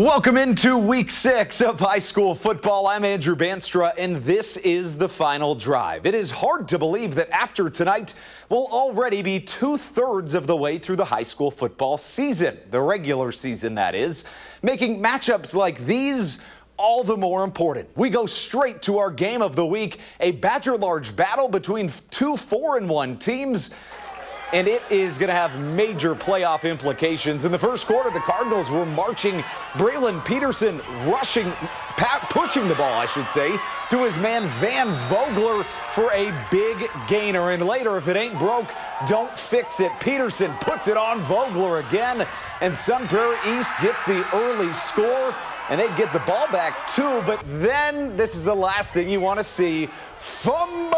Welcome into week 6 of high school football. I'm Andrew Banstra, and this is the final drive. It is hard to believe that after tonight, we'll already be 2/3 of the way through the high school football season, the regular season that is, making matchups like these all the more important. We go straight to our game of the week, a Badger Large battle between two 4-1 teams. And it is going to have major playoff implications. In the first quarter, the Cardinals were marching. Braylon Peterson pushing the ball, I should say, to his man Van Vogler for a big gainer. And later, if it ain't broke, don't fix it. Peterson puts it on Vogler again. And Sun Prairie East gets the early score. And they get the ball back, too. But then, this is the last thing you want to see. Fumble!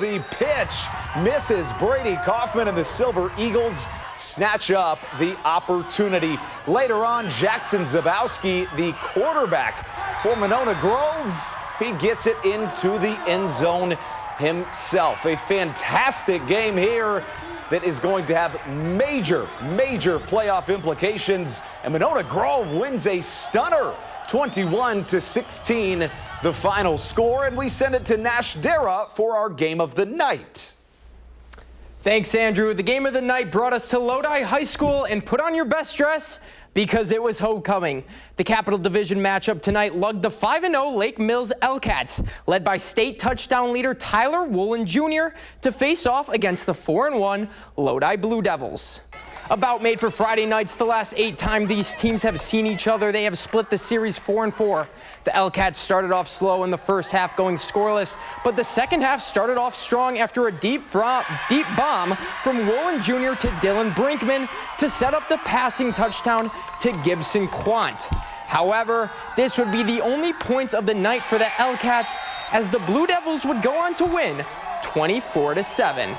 The pitch misses. Brady Kaufman and the Silver Eagles snatch up the opportunity. Later on, Jackson Zabowski, the quarterback for Monona Grove, he gets it into the end zone himself. A fantastic game here that is going to have major playoff implications. And Monona Grove wins a stunner, 21-16, the final score, and we send it to Nash Dara for our game of the night. Thanks, Andrew. The game of the night brought us to Lodi High School, and put on your best dress because it was homecoming. The Capital Division matchup tonight lugged the 5-0 Lake Mills L-Cats, led by state touchdown leader Tyler Woolen Jr., to face off against the 4-1 Lodi Blue Devils. A bout made for Friday nights. The last 8 times these teams have seen each other, they have split the series 4-4. The L-Cats started off slow in the first half, going scoreless, but the second half started off strong after a deep bomb from Woolen Jr. to Dylan Brinkman to set up the passing touchdown to Gibson Quant. However, this would be the only points of the night for the L-Cats, as the Blue Devils would go on to win 24-7.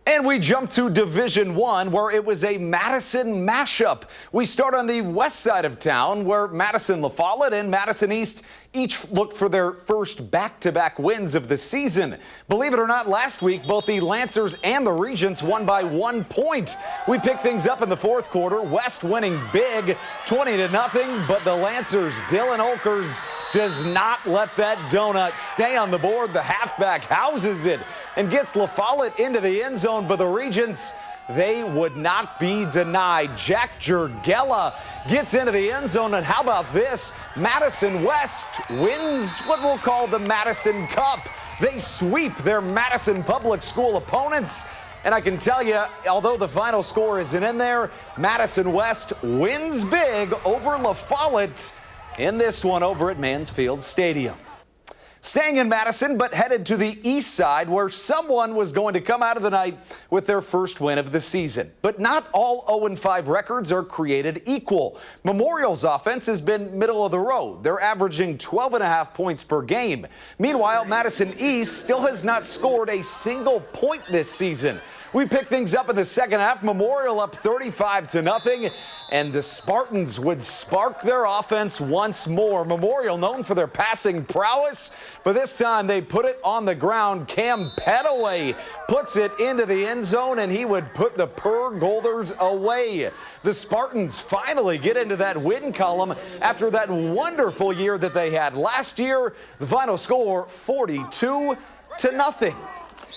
And we jump to Division I, where it was a Madison mashup. We start on the west side of town, where Madison La Follette and Madison East each looked for their first back-to-back wins of the season. Believe it or not, last week, both the Lancers and the Regents won by 1 point. We pick things up in the fourth quarter, West winning big, 20-0, but the Lancers' Dylan Olkers does not let that donut stay on the board. The halfback houses it and gets La Follette into the end zone, but the Regents, they would not be denied. Jack Jurgella gets into the end zone, and how about this? Madison West wins what we'll call the Madison Cup. They sweep their Madison Public School opponents, and I can tell you, although the final score isn't in there, Madison West wins big over La Follette in this one over at Mansfield Stadium. Staying in Madison, but headed to the east side, where someone was going to come out of the night with their first win of the season. But not all 0-5 records are created equal. Memorial's offense has been middle of the road. They're averaging 12.5 points per game. Meanwhile, Madison East still has not scored a single point this season. We pick things up in the second half. Memorial up 35-0, and the Spartans would spark their offense once more. Memorial known for their passing prowess, but this time they put it on the ground. Cam Petaway puts it into the end zone, and he would put the Golders away. The Spartans finally get into that win column after that wonderful year that they had last year. The final score, 42-0.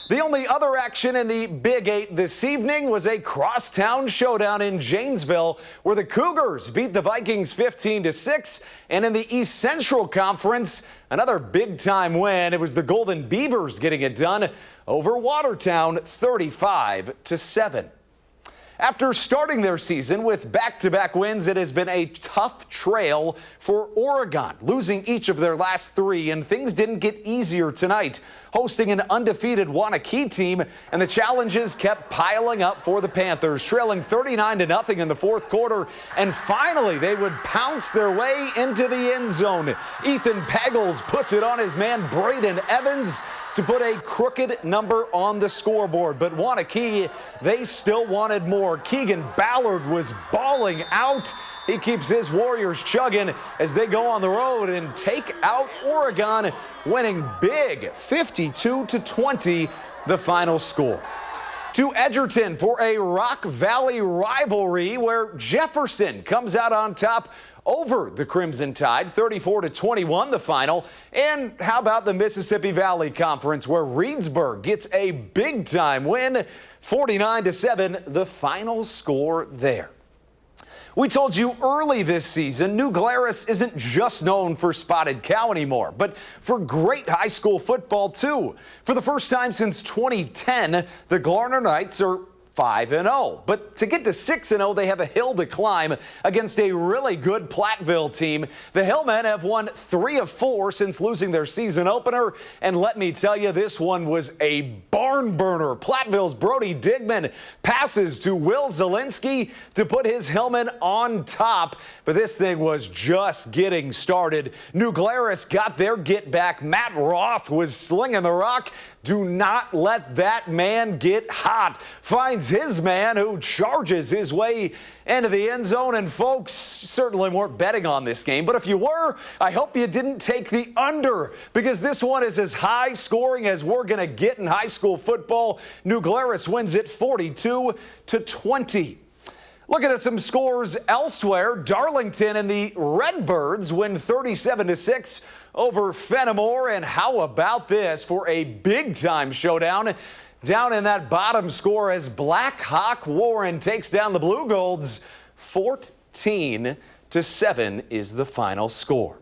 The only other action in the Big 8 this evening was a crosstown showdown in Janesville, where the Cougars beat the Vikings 15-6, and in the East Central Conference, another big-time win. It was the Golden Beavers getting it done over Watertown 35-7. After starting their season with back-to-back wins, it has been a tough trail for Oregon, losing each of their last 3, and things didn't get easier tonight. Hosting an undefeated Waunakee team, and the challenges kept piling up for the Panthers, trailing 39-0 in the fourth quarter, and finally they would pounce their way into the end zone. Ethan Pagels puts it on his man Braden Evans to put a crooked number on the scoreboard, but Waunakee, they still wanted more. Keegan Ballard was bawling out. He keeps his Warriors chugging as they go on the road and take out Oregon, winning big 52-20, the final score. To Edgerton for a Rock Valley rivalry where Jefferson comes out on top over the Crimson Tide, 34-21 the final. And how about the Mississippi Valley Conference where Reedsburg gets a big-time win, 49-7 the final score there. We told you early this season, New Glarus isn't just known for Spotted Cow anymore, but for great high school football too. For the first time since 2010, the Glarner Knights are 5-0. But to get to 6-0, they have a hill to climb against a really good Platteville team. The Hillmen have won 3 of 4 since losing their season opener. And let me tell you, this one was a barn burner. Platteville's Brody Digman passes to Will Zielinski to put his Hillmen on top. But this thing was just getting started. New Glarus got their get back. Matt Roth was slinging the rock. Do not let that man get hot. Finds his man who charges his way into the end zone. And folks certainly weren't betting on this game, but if you were, I hope you didn't take the under, because this one is as high scoring as we're going to get in high school football. New Glarus wins it 42-20. Looking at some scores elsewhere, Darlington and the Redbirds win 37-6 over Fenimore. And how about this for a big-time showdown down in that bottom score as Black Hawk Warren takes down the Blue Golds. 14-7 is the final score.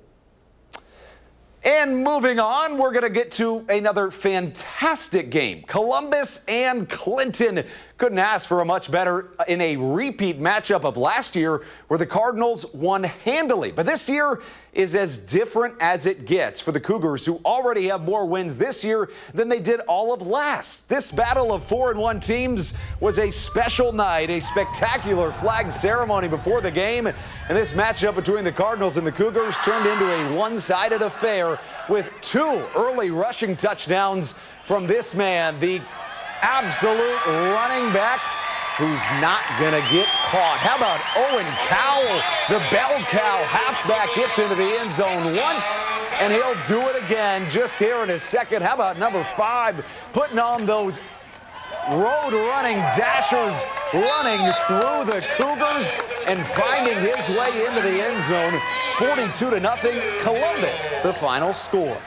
And moving on, we're going to get to another fantastic game. Columbus and Clinton couldn't ask for a much better in a repeat matchup of last year where the Cardinals won handily. But this year is as different as it gets for the Cougars, who already have more wins this year than they did all of last. This battle of 4-1 teams was a special night, a spectacular flag ceremony before the game. And this matchup between the Cardinals and the Cougars turned into a one-sided affair with 2 early rushing touchdowns from this man, the absolute running back who's not going to get caught. How about Owen Cowell, the bell cow halfback, gets into the end zone once, and he'll do it again just here in a second. How about number 5 putting on those road running dashers, running through the Cougars and finding his way into the end zone. 42-0 Columbus, the final score.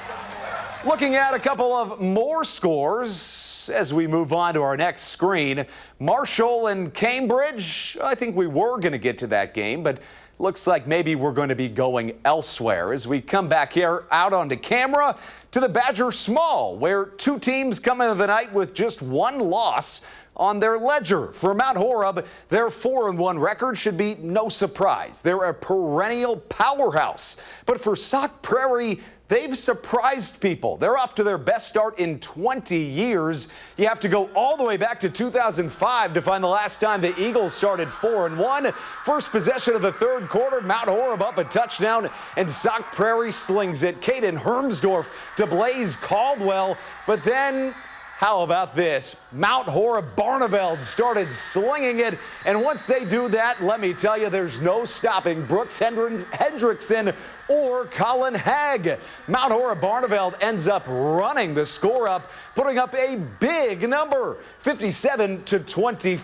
Looking at a couple of more scores as we move on to our next screen. Marshall and Cambridge, I think we were going to get to that game, but looks like maybe we're going to be going elsewhere as we come back here out onto camera to the Badger Small, where 2 teams come into the night with just 1 loss on their ledger. For Mount Horeb, their 4-1 record should be no surprise. They're a perennial powerhouse. But for Sauk Prairie, they've surprised people. They're off to their best start in 20 years. You have to go all the way back to 2005 to find the last time the Eagles started 4-1. First possession of the 3rd quarter, Mount Horeb up a touchdown, and Sauk Prairie slings it. Caden Hermsdorf to Blaze Caldwell, but then how about this? Mount Horeb Barneveld started slinging it, and once they do that, let me tell you, there's no stopping Brooks Hendrickson or Colin Hagg. Mount Horeb Barneveld ends up running the score up, putting up a big number, 57-24.